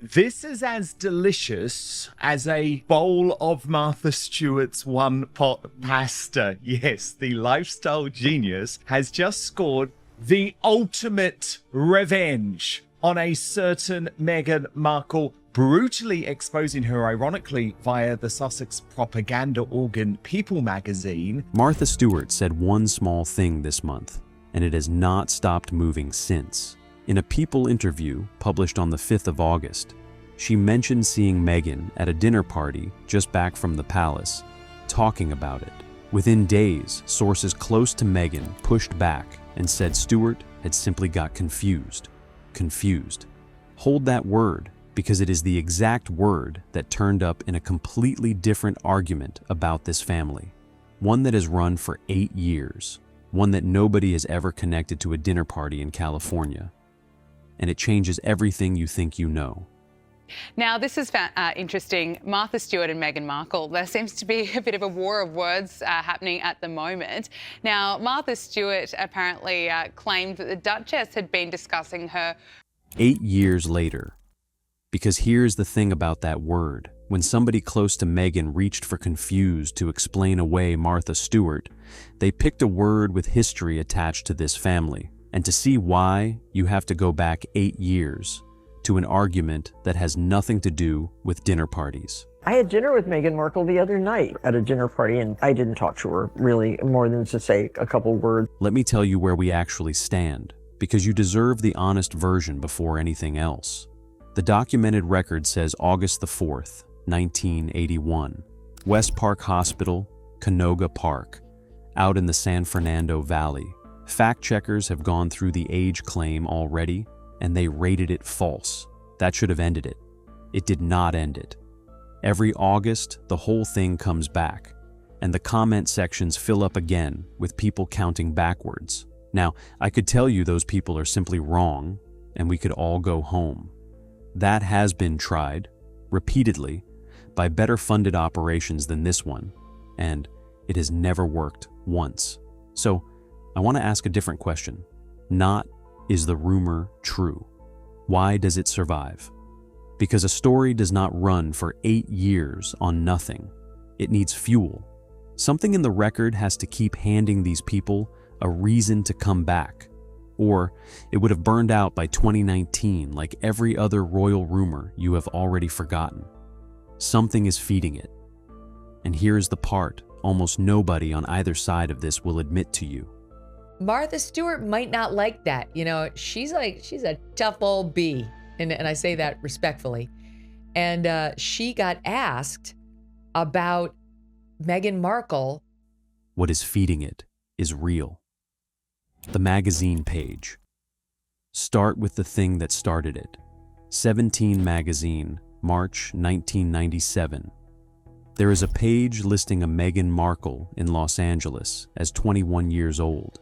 This is as delicious as a bowl of Martha Stewart's one-pot pasta. Yes, the lifestyle genius has just scored the ultimate revenge on a certain Meghan Markle, brutally exposing her, ironically, via the Sussex propaganda organ People magazine. Martha Stewart said one small thing this month, and it has not stopped moving since. In a People interview published on the 5th of August, she mentioned seeing Meghan at a dinner party just back from the palace, talking about it. Within days, sources close to Meghan pushed back and said Stewart had simply got confused. Confused. Hold that word, because it is the exact word that turned up in a completely different argument about this family. One that has run for 8 years. One that nobody has ever connected to a dinner party in California. And it changes everything you think you know. Now, this is interesting. Martha Stewart and Meghan Markle, there seems to be a bit of a war of words happening at the moment. Now, Martha Stewart apparently claimed that the Duchess had been discussing her 8 years later. Because here's the thing about that word. When somebody close to Meghan reached for confused to explain away Martha Stewart, they picked a word with history attached to this family. And to see why, you have to go back 8 years to an argument that has nothing to do with dinner parties. I had dinner with Meghan Markle the other night at a dinner party, and I didn't talk to her really more than to say a couple words. Let me tell you where we actually stand, because you deserve the honest version before anything else. The documented record says August the 4th, 1981, West Park Hospital, Canoga Park, out in the San Fernando Valley. Fact checkers have gone through the age claim already, and they rated it false. That should have ended it. It did not end it. Every August, the whole thing comes back, and the comment sections fill up again with people counting backwards. Now, I could tell you those people are simply wrong, and we could all go home. That has been tried, repeatedly, by better funded operations than this one, and it has never worked once. So, I want to ask a different question. Not, is the rumor true? Why does it survive? Because a story does not run for 8 years on nothing. It needs fuel. Something in the record has to keep handing these people a reason to come back. Or it would have burned out by 2019 like every other royal rumor you have already forgotten. Something is feeding it. And here's the part almost nobody on either side of this will admit to you. Martha Stewart might not like that. You know, she's a tough old bee. And I say that respectfully. And she got asked about Meghan Markle. What is feeding it is real. The magazine page. Start with the thing that started it. 17 magazine, March 1997. There is a page listing a Meghan Markle in Los Angeles as 21 years old.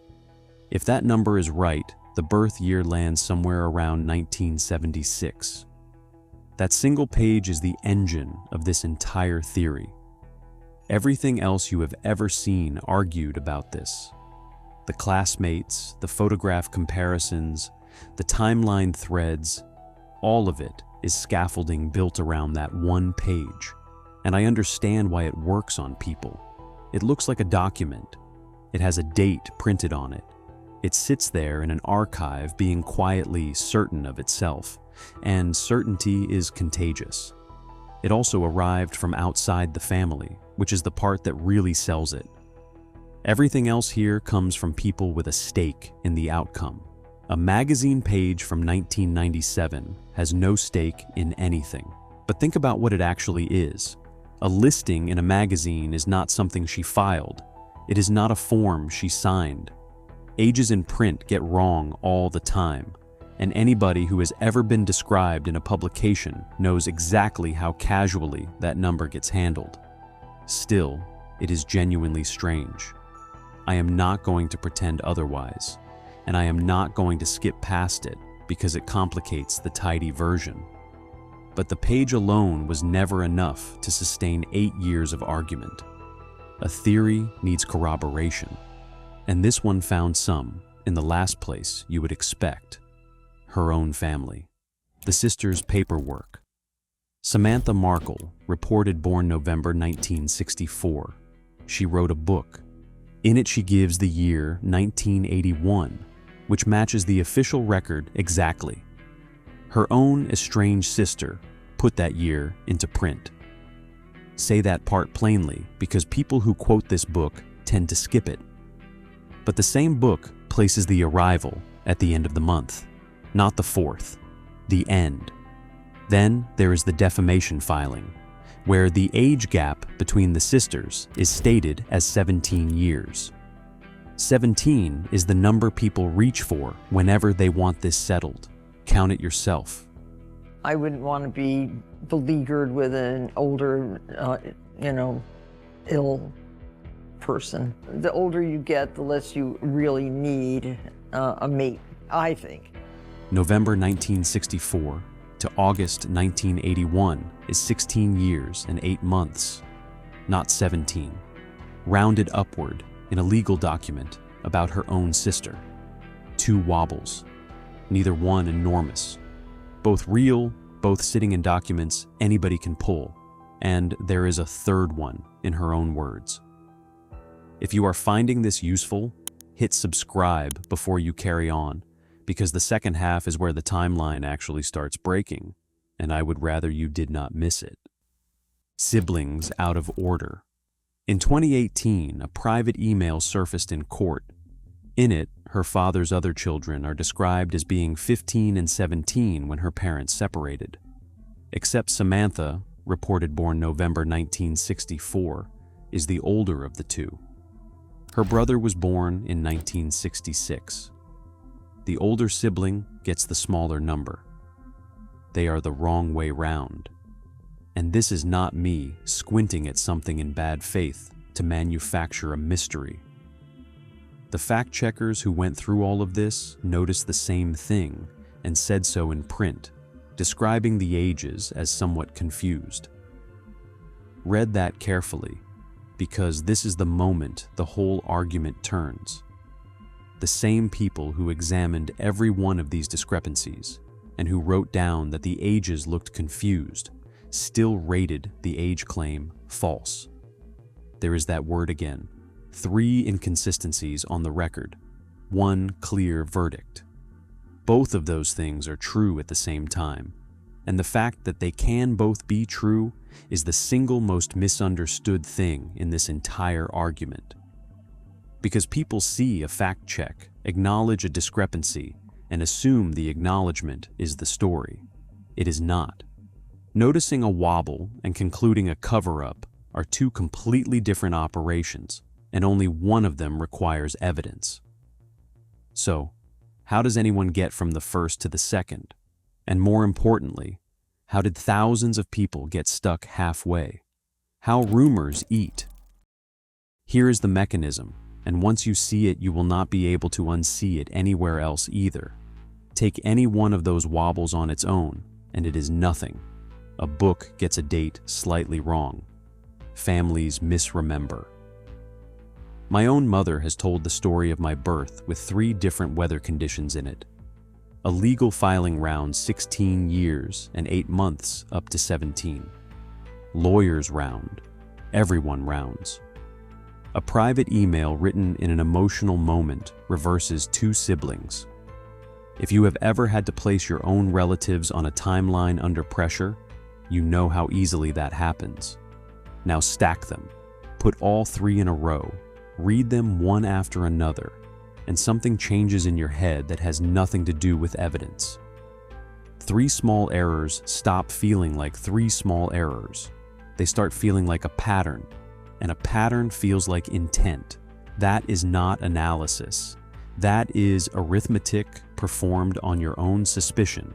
If that number is right, the birth year lands somewhere around 1976. That single page is the engine of this entire theory. Everything else you have ever seen argued about this. The classmates, the photograph comparisons, the timeline threads, all of it is scaffolding built around that one page. And I understand why it works on people. It looks like a document. It has a date printed on it. It sits there in an archive being quietly certain of itself, and certainty is contagious. It also arrived from outside the family, which is the part that really sells it. Everything else here comes from people with a stake in the outcome. A magazine page from 1997 has no stake in anything. But think about what it actually is. A listing in a magazine is not something she filed. It is not a form she signed. Ages in print get wrong all the time, and anybody who has ever been described in a publication knows exactly how casually that number gets handled. Still, it is genuinely strange. I am not going to pretend otherwise, and I am not going to skip past it because it complicates the tidy version. But the page alone was never enough to sustain 8 years of argument. A theory needs corroboration. And this one found some in the last place you would expect, her own family. The sisters' paperwork, Samantha Markle, reported born November 1964. She wrote a book. In it she gives the year 1981, which matches the official record exactly. Her own estranged sister put that year into print. Say that part plainly because people who quote this book tend to skip it. But the same book places the arrival at the end of the month, not the 4th, the end. Then there is the defamation filing, where the age gap between the sisters is stated as 17 years. 17 is the number people reach for whenever they want this settled. Count it yourself. I wouldn't want to be beleaguered with an older, ill person. The older you get, the less you really need a mate, I think. November 1964 to August 1981 is 16 years and 8 months, not 17, rounded upward in a legal document about her own sister. 2 wobbles, neither one enormous. Both real, both sitting in documents anybody can pull, and there is a 3rd one in her own words. If you are finding this useful, hit subscribe before you carry on, because the second half is where the timeline actually starts breaking, and I would rather you did not miss it. Siblings out of order. In 2018, a private email surfaced in court. In it, her father's other children are described as being 15 and 17 when her parents separated. Except Samantha, reported born November 1964, is the older of the 2. Her brother was born in 1966. The older sibling gets the smaller number. They are the wrong way round. And this is not me squinting at something in bad faith to manufacture a mystery. The fact checkers who went through all of this noticed the same thing and said so in print, describing the ages as somewhat confused. Read that carefully, because this is the moment the whole argument turns. The same people who examined every one of these discrepancies and who wrote down that the ages looked confused still rated the age claim false. There is that word again. 3 inconsistencies on the record, 1 clear verdict. Both of those things are true at the same time, and the fact that they can both be true is the single most misunderstood thing in this entire argument. Because people see a fact check, acknowledge a discrepancy, and assume the acknowledgement is the story. It is not. Noticing a wobble and concluding a cover-up are 2 completely different operations, and only one of them requires evidence. So, how does anyone get from the first to the second? And more importantly, how did thousands of people get stuck halfway? How rumors eat? Here is the mechanism, and once you see it, you will not be able to unsee it anywhere else either. Take any one of those wobbles on its own, and it is nothing. A book gets a date slightly wrong. Families misremember. My own mother has told the story of my birth with 3 different weather conditions in it. A legal filing round 16 years and 8 months up to 17. Lawyers round. Everyone rounds. A private email written in an emotional moment reverses 2 siblings. If you have ever had to place your own relatives on a timeline under pressure, you know how easily that happens. Now stack them. Put all 3 in a row. Read them one after another, and something changes in your head that has nothing to do with evidence. 3 small errors stop feeling like 3 small errors. They start feeling like a pattern, and a pattern feels like intent. That is not analysis. That is arithmetic performed on your own suspicion,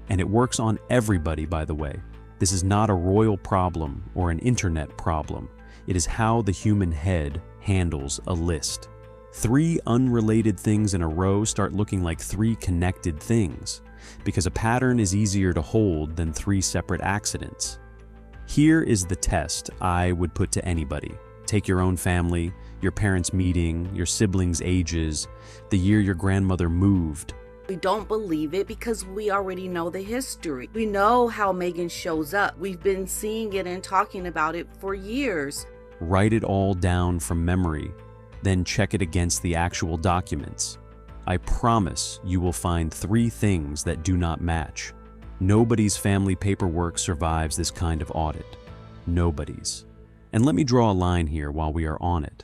and it works on everybody, by the way. This is not a royal problem or an internet problem. It is how the human head handles a list. 3 unrelated things in a row start looking like 3 connected things, because a pattern is easier to hold than 3 separate accidents. Here is the test I would put to anybody. Take your own family, your parents' meeting, your siblings' ages, the year your grandmother moved, We don't believe it because we already know the history. We know how Meghan shows up. We've been seeing it and talking about it for years. Write it all down from memory, then check it against the actual documents. I promise you will find 3 things that do not match. Nobody's family paperwork survives this kind of audit. Nobody's. And let me draw a line here while we are on it.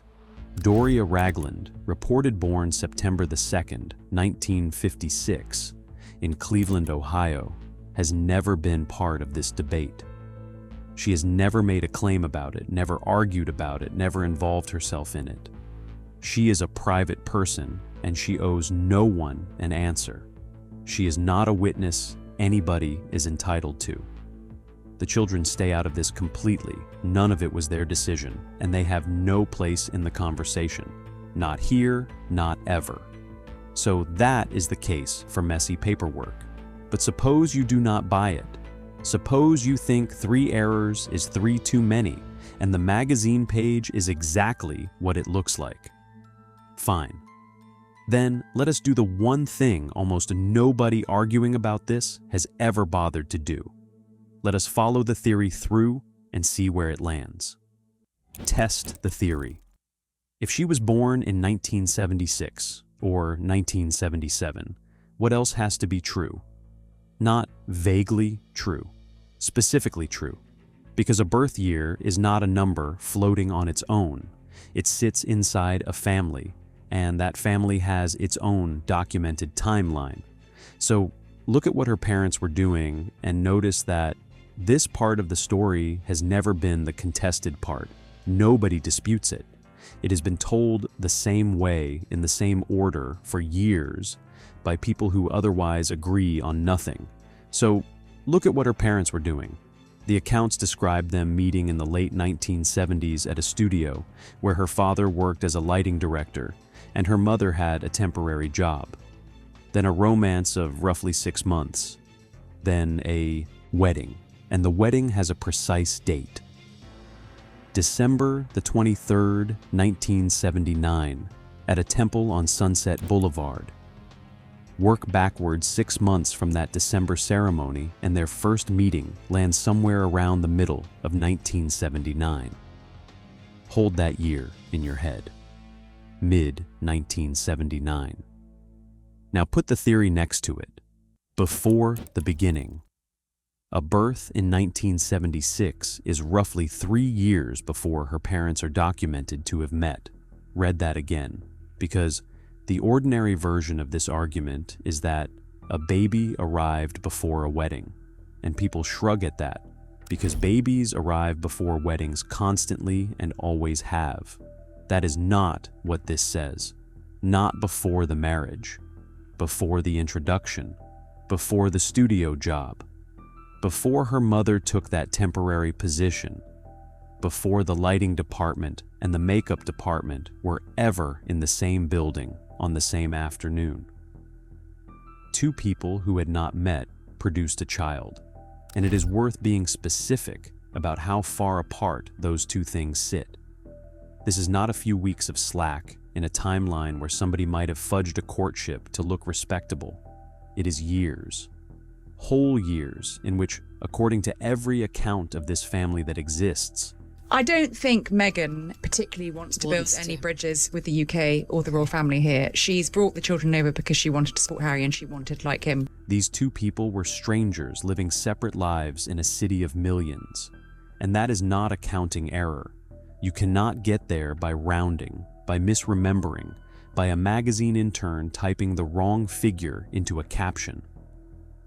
Doria Ragland, reported born September the 2nd, 1956, in Cleveland, Ohio, has never been part of this debate. She has never made a claim about it, never argued about it, never involved herself in it. She is a private person, and she owes no one an answer. She is not a witness anybody is entitled to. The children stay out of this completely. None of it was their decision, and they have no place in the conversation. Not here, not ever. So that is the case for messy paperwork. But suppose you do not buy it. Suppose you think 3 errors is 3 too many, and the magazine page is exactly what it looks like. Fine. Then let us do the one thing almost nobody arguing about this has ever bothered to do. Let us follow the theory through and see where it lands. Test the theory. If she was born in 1976 or 1977, what else has to be true? Not vaguely true, specifically true, because a birth year is not a number floating on its own. It sits inside a family, and that family has its own documented timeline. So look at what her parents were doing and notice that this part of the story has never been the contested part. Nobody disputes it. It has been told the same way, in the same order, for years, by people who otherwise agree on nothing. So look at what her parents were doing. The accounts describe them meeting in the late 1970s at a studio where her father worked as a lighting director and her mother had a temporary job. Then a romance of roughly 6 months. Then a wedding. And the wedding has a precise date. December the 23rd, 1979, at a temple on Sunset Boulevard. Work backwards 6 months from that December ceremony, and their first meeting lands somewhere around the middle of 1979. Hold that year in your head. Mid-1979. Now put the theory next to it. Before the beginning. A birth in 1976 is roughly 3 years before her parents are documented to have met. Read that again, because the ordinary version of this argument is that a baby arrived before a wedding, and people shrug at that because babies arrive before weddings constantly and always have. That is not what this says. Not before the marriage, before the introduction, before the studio job, before her mother took that temporary position, before the lighting department and the makeup department were ever in the same building on the same afternoon. 2 people who had not met produced a child, and it is worth being specific about how far apart those 2 things sit. This is not a few weeks of slack in a timeline where somebody might have fudged a courtship to look respectable. It is years. Whole years in which, according to every account of this family that exists, I don't think Meghan particularly wants to build any bridges with the UK or the royal family here. She's brought the children over because she wanted to support Harry and she wanted like him. These 2 people were strangers living separate lives in a city of millions. And that is not a counting error. You cannot get there by rounding, by misremembering, by a magazine intern typing the wrong figure into a caption.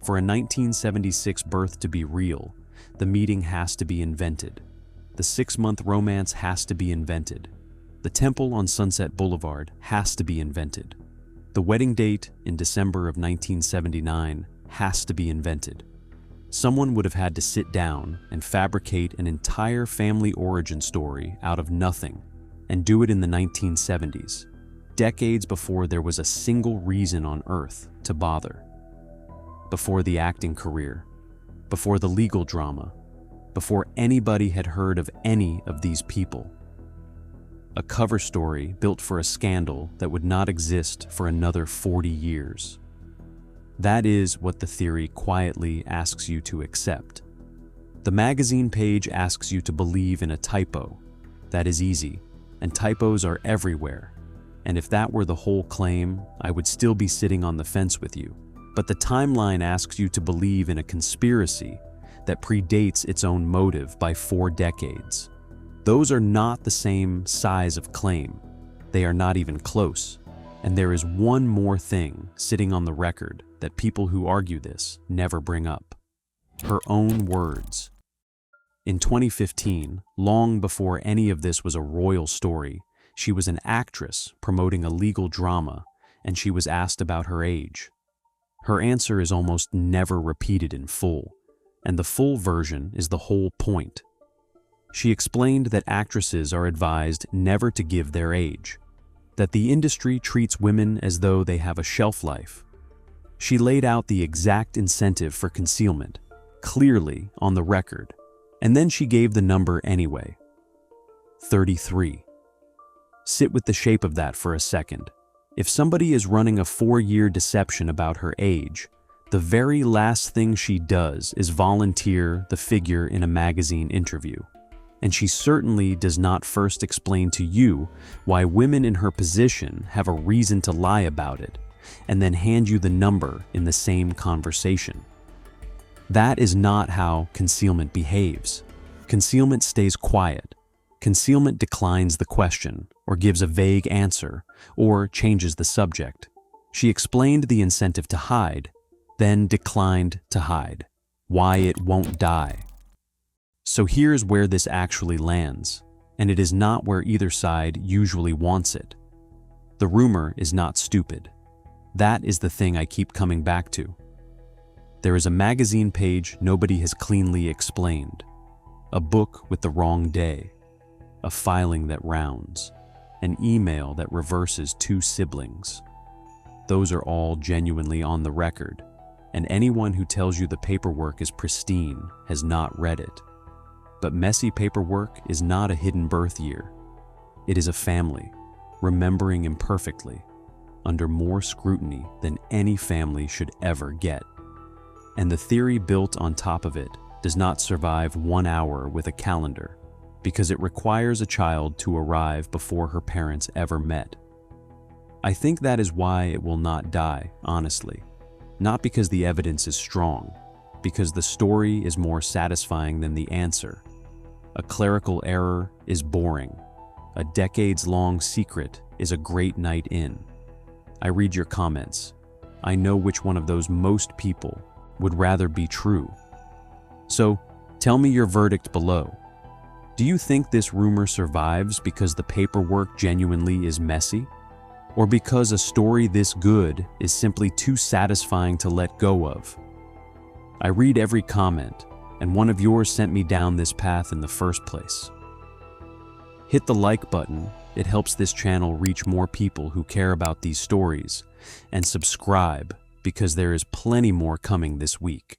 For a 1976 birth to be real, the meeting has to be invented. The 6-month romance has to be invented. The temple on Sunset Boulevard has to be invented. The wedding date in December of 1979 has to be invented. Someone would have had to sit down and fabricate an entire family origin story out of nothing, and do it in the 1970s, decades before there was a single reason on earth to bother. Before the acting career, before the legal drama, before anybody had heard of any of these people. A cover story built for a scandal that would not exist for another 40 years. That is what the theory quietly asks you to accept. The magazine page asks you to believe in a typo. That is easy, and typos are everywhere. And if that were the whole claim, I would still be sitting on the fence with you. But the timeline asks you to believe in a conspiracy that predates its own motive by 4 decades. Those are not the same size of claim. They are not even close. And there is one more thing sitting on the record that people who argue this never bring up. Her own words. In 2015, long before any of this was a royal story, she was an actress promoting a legal drama, and she was asked about her age. Her answer is almost never repeated in full, and the full version is the whole point. She explained that actresses are advised never to give their age, that the industry treats women as though they have a shelf life. She laid out the exact incentive for concealment, clearly on the record, and then she gave the number anyway. 33. Sit with the shape of that for a second. If somebody is running a 4-year deception about her age, the very last thing she does is volunteer the figure in a magazine interview. And she certainly does not first explain to you why women in her position have a reason to lie about it, and then hand you the number in the same conversation. That is not how concealment behaves. Concealment stays quiet. Concealment declines the question, or gives a vague answer, or changes the subject. She explained the incentive to hide, then declined to hide. Why it won't die. So here's where this actually lands, and it is not where either side usually wants it. The rumor is not stupid. That is the thing I keep coming back to. There is a magazine page nobody has cleanly explained, a book with the wrong day, a filing that rounds, an email that reverses 2 siblings. Those are all genuinely on the record, and anyone who tells you the paperwork is pristine has not read it. But messy paperwork is not a hidden birth year. It is a family, remembering imperfectly, under more scrutiny than any family should ever get. And the theory built on top of it does not survive 1 hour with a calendar, because it requires a child to arrive before her parents ever met. I think that is why it will not die, honestly. Not because the evidence is strong, because the story is more satisfying than the answer. A clerical error is boring. A decades-long secret is a great night in. I read your comments. I know which one of those most people would rather be true. So, tell me your verdict below. Do you think this rumor survives because the paperwork genuinely is messy? Or because a story this good is simply too satisfying to let go of? I read every comment, and one of yours sent me down this path in the first place. Hit the like button. It helps this channel reach more people who care about these stories. And subscribe, because there is plenty more coming this week.